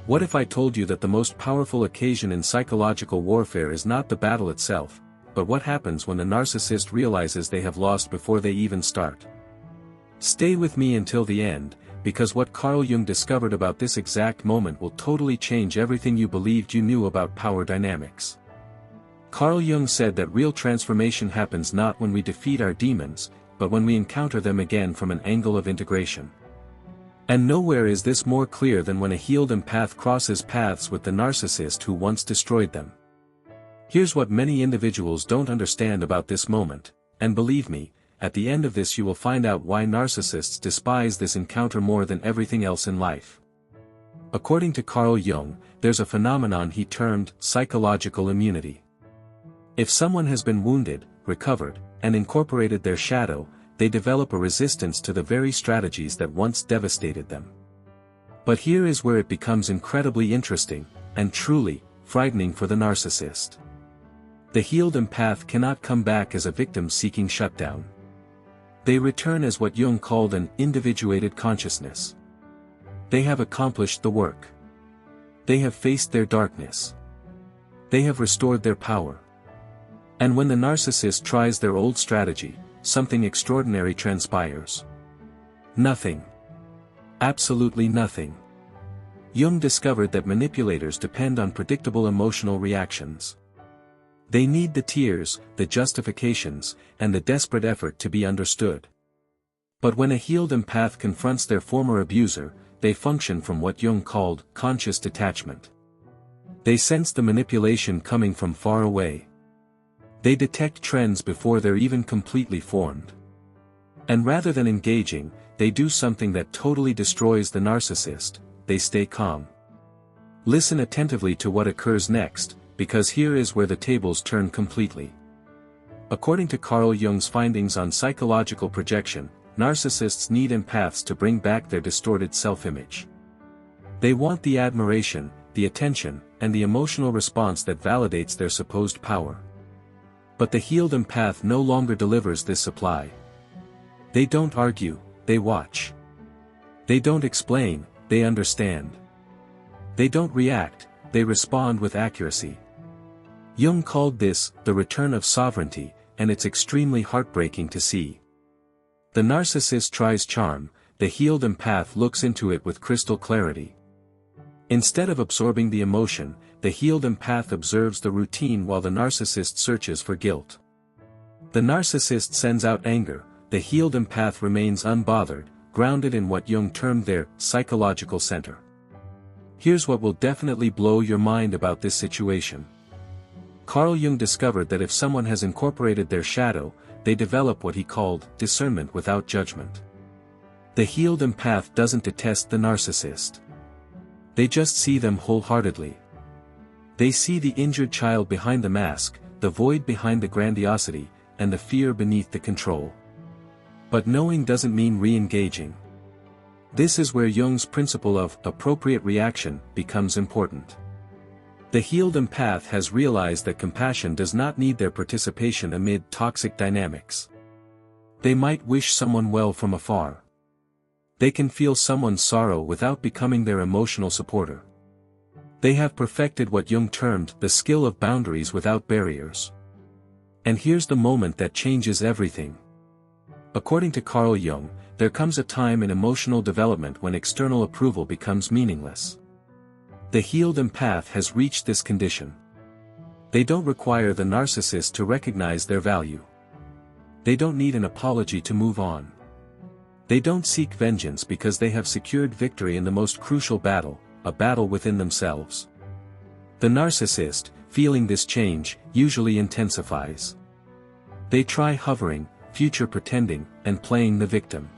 What if I told you that the most powerful occasion in psychological warfare is not the battle itself, but what happens when the narcissist realizes they have lost before they even start? Stay with me until the end, because what Carl Jung discovered about this exact moment will totally change everything you believed you knew about power dynamics. Carl Jung said that real transformation happens not when we defeat our demons, but when we encounter them again from an angle of integration. And nowhere is this more clear than when a healed empath crosses paths with the narcissist who once destroyed them. Here's what many individuals don't understand about this moment, and believe me, at the end of this you will find out why narcissists despise this encounter more than everything else in life. According to Carl Jung, there's a phenomenon he termed psychological immunity. If someone has been wounded, recovered, and incorporated their shadow, they develop a resistance to the very strategies that once devastated them. But here is where it becomes incredibly interesting, and truly, frightening for the narcissist. The healed empath cannot come back as a victim seeking shutdown. They return as what Jung called an individuated consciousness. They have accomplished the work. They have faced their darkness. They have restored their power. And when the narcissist tries their old strategy, something extraordinary transpires. Nothing. Absolutely nothing. Jung discovered that manipulators depend on predictable emotional reactions. They need the tears, the justifications, and the desperate effort to be understood. But when a healed empath confronts their former abuser, they function from what Jung called conscious detachment. They sense the manipulation coming from far away. They detect trends before they're even completely formed. And rather than engaging, they do something that totally destroys the narcissist: they stay calm. Listen attentively to what occurs next, because here is where the tables turn completely. According to Carl Jung's findings on psychological projection, narcissists need empaths to bring back their distorted self-image. They want the admiration, the attention, and the emotional response that validates their supposed power. But the healed empath no longer delivers this supply. They don't argue, they watch. They don't explain, they understand. They don't react, they respond with accuracy. Jung called this the return of sovereignty, and it's extremely heartbreaking to see. The narcissist tries charm, the healed empath looks into it with crystal clarity. Instead of absorbing the emotion, the healed empath observes the routine while the narcissist searches for guilt. The narcissist sends out anger, the healed empath remains unbothered, grounded in what Jung termed their psychological center. Here's what will definitely blow your mind about this situation. Carl Jung discovered that if someone has incorporated their shadow, they develop what he called discernment without judgment. The healed empath doesn't detest the narcissist. They just see them wholeheartedly. They see the injured child behind the mask, the void behind the grandiosity, and the fear beneath the control. But knowing doesn't mean re-engaging. This is where Jung's principle of appropriate reaction becomes important. The healed empath has realized that compassion does not need their participation amid toxic dynamics. They might wish someone well from afar. They can feel someone's sorrow without becoming their emotional supporter. They have perfected what Jung termed the skill of boundaries without barriers. And here's the moment that changes everything. According to Carl Jung, there comes a time in emotional development when external approval becomes meaningless. The healed empath has reached this condition. They don't require the narcissist to recognize their value. They don't need an apology to move on. They don't seek vengeance because they have secured victory in the most crucial battle, a battle within themselves. The narcissist, feeling this change, usually intensifies. They try hovering, future pretending, and playing the victim.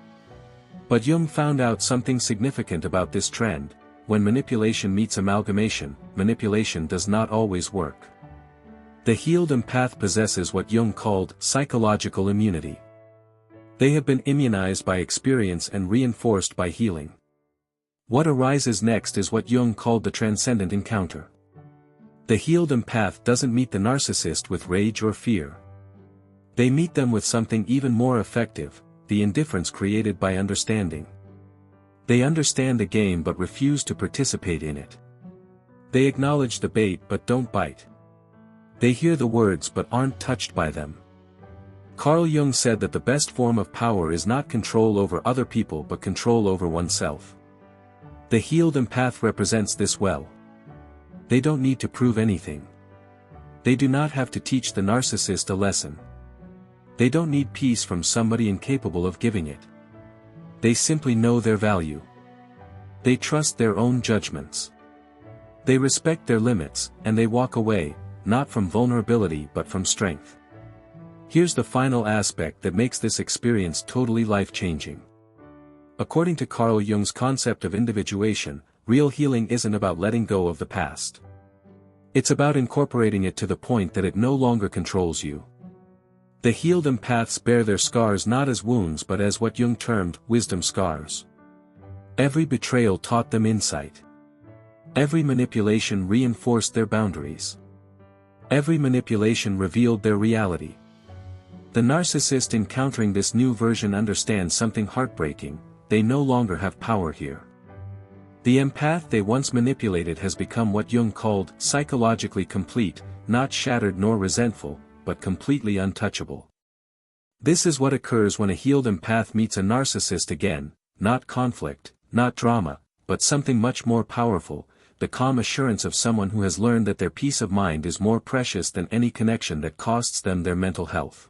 But Jung found out something significant about this trend: when manipulation meets amalgamation, manipulation does not always work. The healed empath possesses what Jung called psychological immunity. They have been immunized by experience and reinforced by healing. What arises next is what Jung called the transcendent encounter. The healed empath doesn't meet the narcissist with rage or fear. They meet them with something even more effective: the indifference created by understanding. They understand the game but refuse to participate in it. They acknowledge the bait but don't bite. They hear the words but aren't touched by them. Carl Jung said that the best form of power is not control over other people but control over oneself. The healed empath represents this well. They don't need to prove anything. They do not have to teach the narcissist a lesson. They don't need peace from somebody incapable of giving it. They simply know their value. They trust their own judgments. They respect their limits, and they walk away, not from vulnerability but from strength. Here's the final aspect that makes this experience totally life-changing. According to Carl Jung's concept of individuation, real healing isn't about letting go of the past. It's about incorporating it to the point that it no longer controls you. The healed empaths bear their scars not as wounds but as what Jung termed wisdom scars. Every betrayal taught them insight. Every manipulation reinforced their boundaries. Every manipulation revealed their reality. The narcissist encountering this new version understands something heartbreaking: they no longer have power here. The empath they once manipulated has become what Jung called psychologically complete, not shattered nor resentful, but completely untouchable. This is what occurs when a healed empath meets a narcissist again: not conflict, not drama, but something much more powerful, the calm assurance of someone who has learned that their peace of mind is more precious than any connection that costs them their mental health.